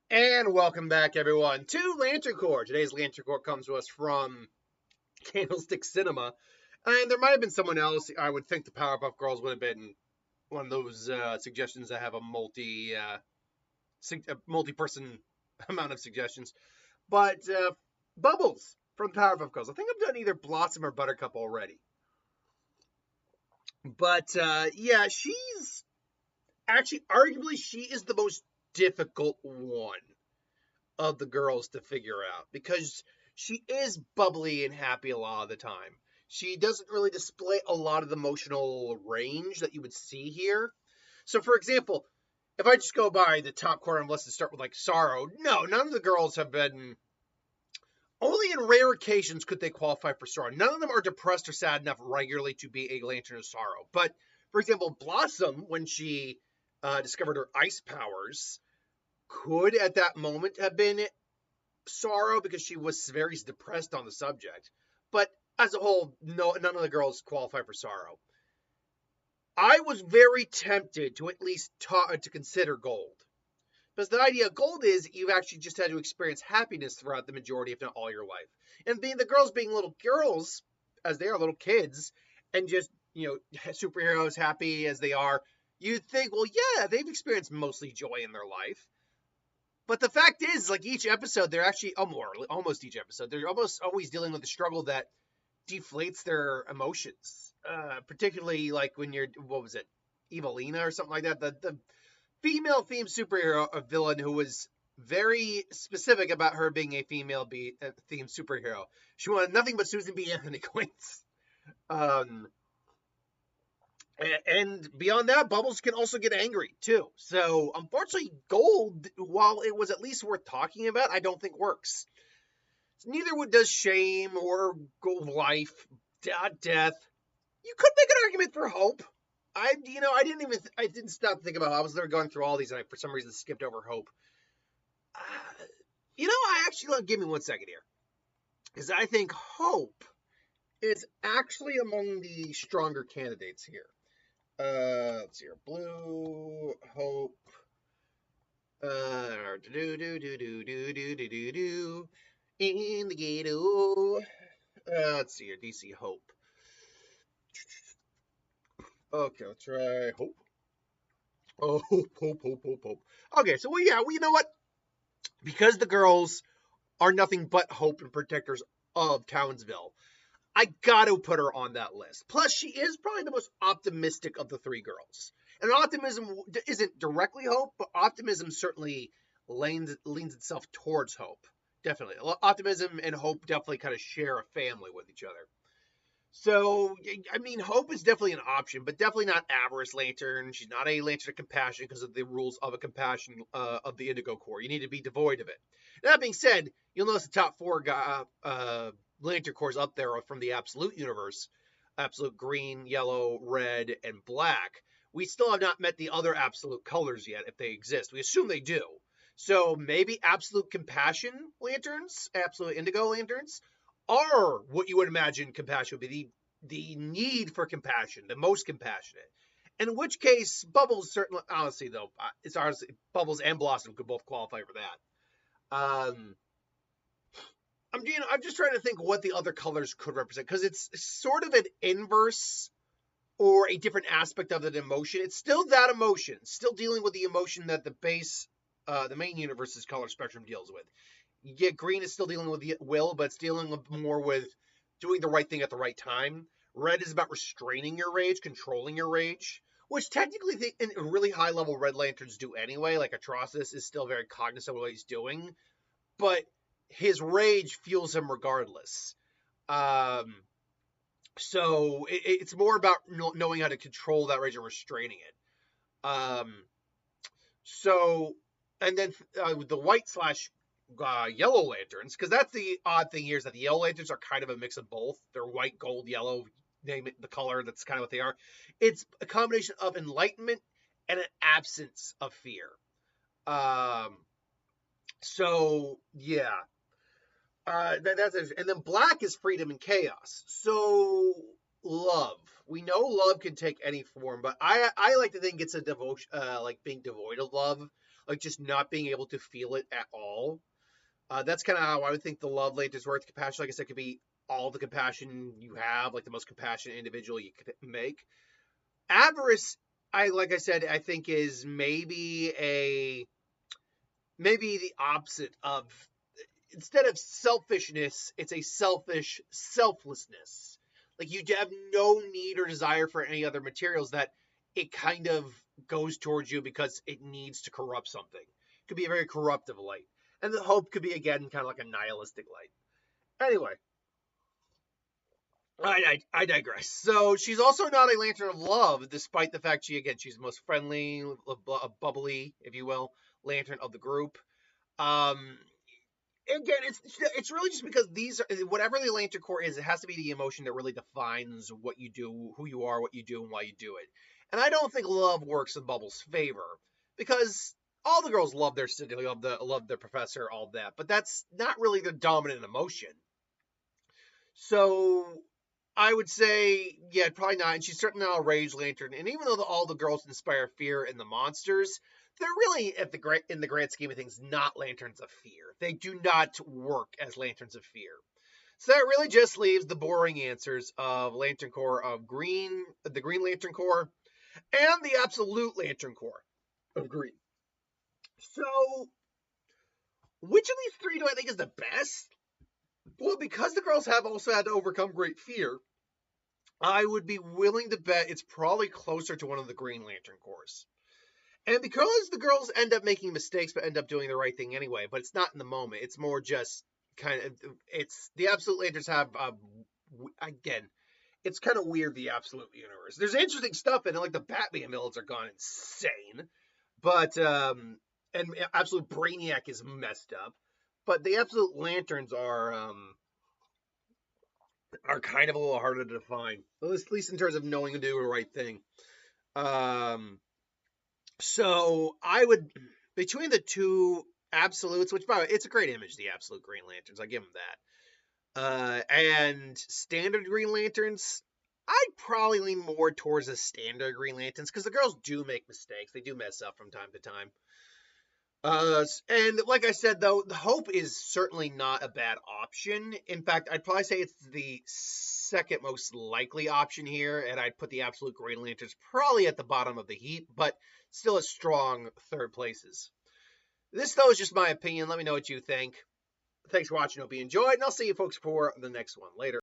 And welcome back, everyone, to Lantern Corps. Today's Lantern Corps comes to us from Candlestick Cinema. And there might have been someone else. I would think the Powerpuff Girls would have been one of those suggestions that have a multi-person amount of suggestions. But Bubbles from Powerpuff Girls. I think I've done either Blossom or Buttercup already. But yeah, she's actually, arguably, she is the most difficult one of the girls to figure out because she is bubbly and happy a lot of the time. She doesn't really display a lot of the emotional range that you would see here. So, for example, if I just go by the top corner of the list and start with like sorrow, no, none of the girls have been. Only in rare occasions could they qualify for sorrow. None of them are depressed or sad enough regularly to be a lantern of sorrow. But, for example, Blossom, when she discovered her ice powers, could at that moment have been sorrow because she was very depressed on the subject. But as a whole, no, none of the girls qualify for sorrow. I was very tempted to at least to consider gold. Because the idea of gold is you've actually just had to experience happiness throughout the majority, if not all, your life. And being the girls being little girls, as they are little kids, and just, superheroes happy as they are, you'd think, well, yeah, they've experienced mostly joy in their life. But the fact is, like each episode, they're actually almost each episode, they're almost always dealing with a struggle that deflates their emotions. Particularly like when you're, what was it, Evelina or something like that, the female themed superhero villain who was very specific about her being a female themed superhero. She wanted nothing but Susan B. Anthony Quince. And beyond that, Bubbles can also get angry too. So unfortunately, Gold, while it was at least worth talking about, I don't think works. Neither does Shame or Gold Life, Death. You could make an argument for Hope. I didn't stop to think about. I was there going through all these, and I for some reason skipped over Hope. I actually give me 1 second here, because I think Hope is actually among the stronger candidates here. Let's see here. Blue, Hope. In the ghetto. Let's see here. DC Hope. Okay, let's try Hope. Oh, Hope. Okay, so you know what? Because the girls are nothing but hope and protectors of Townsville, I gotta put her on that list. Plus, she is probably the most optimistic of the three girls. And optimism isn't directly hope, but optimism certainly leans itself towards hope. Definitely. Optimism and hope definitely kind of share a family with each other. So, I mean, hope is definitely an option, but definitely not Avarice Lantern. She's not a Lantern of Compassion because of the rules of a compassion of the Indigo Corps. You need to be devoid of it. That being said, you'll notice the top four Lantern Corps up there are from the Absolute universe. Absolute green, yellow, red, and black. We still have not met the other Absolute colors yet, if they exist. We assume they do. So maybe Absolute Compassion Lanterns, Absolute Indigo Lanterns, are what you would imagine compassion would be, the need for compassion, the most compassionate. In which case, Bubbles certainly, honestly though, Bubbles and Blossom could both qualify for that. I'm just trying to think what the other colors could represent, because it's sort of an inverse or a different aspect of the emotion. It's still that emotion, still dealing with the emotion that the main universe's color spectrum deals with. Yeah, green is still dealing with the will, but it's dealing more with doing the right thing at the right time. Red is about restraining your rage, controlling your rage, which technically in really high level Red Lanterns do anyway. Like Atrocitus is still very cognizant of what he's doing, but his rage fuels him regardless. So it's more about knowing how to control that rage and restraining it. So, and then the white slash yellow lanterns, because that's the odd thing here, is that the yellow lanterns are kind of a mix of both. They're white, gold, yellow, name it the color, that's kind of what they are. It's a combination of enlightenment and an absence of fear. So yeah, that's it. And then black is freedom and chaos. So love, we know love can take any form, but I like to think it's a devotion, like being devoid of love. like just not being able to feel it at all. That's kind of how I would think the love lanterns work. The compassion, like I said, could be all the compassion you have, like the most compassionate individual you could make. Avarice, like I said, I think is maybe the opposite of, instead of selfishness, it's a selfish selflessness. Like you have no need or desire for any other materials, that it kind of goes towards you because it needs to corrupt something. It could be a very corruptive light. And the hope could be, again, kind of like a nihilistic light. Anyway, I digress. So she's also not a lantern of love, despite the fact she's the most friendly, bubbly, if you will, lantern of the group. Um, Again, it's really just because these are, whatever the Lantern Core is, it has to be the emotion that really defines what you do, who you are, what you do, and why you do it. And I don't think love works in Bubble's favor, because all the girls love their city, love their professor, all that, but that's not really their dominant emotion. So I would say, yeah, probably not. And she's certainly not a Rage Lantern. And even though all the girls inspire fear in the monsters, they're really, in the grand scheme of things, not lanterns of fear. They do not work as lanterns of fear. So that really just leaves the boring answers of Lantern Corps of Green, the Green Lantern Corps, and the Absolute Lantern Corps of Green. So, which of these three do I think is the best? Well, because the girls have also had to overcome great fear, I would be willing to bet it's probably closer to one of the Green Lantern Corps. And because the girls end up making mistakes but end up doing the right thing anyway, but it's not in the moment. It's more just kind of, it's the Absolute Lanterns have, again, it's kind of weird, the Absolute universe. There's interesting stuff in it, like the Batman villains are gone insane, but, and Absolute Brainiac is messed up, but the Absolute Lanterns are kind of a little harder to define, at least in terms of knowing to do the right thing. So I would, between the two absolutes, which by the way, it's a great image, the Absolute Green Lanterns, I give them that. And standard Green Lanterns, I'd probably lean more towards the standard Green Lanterns, because the girls do make mistakes. They do mess up from time to time. And like I said, though, the Hope is certainly not a bad option. In fact, I'd probably say it's the second most likely option here, and I'd put the Absolute Green Lanterns probably at the bottom of the heap, but still a strong third places. This, though, is just my opinion. Let me know what you think. Thanks for watching. Hope you enjoyed, and I'll see you folks for the next one. Later.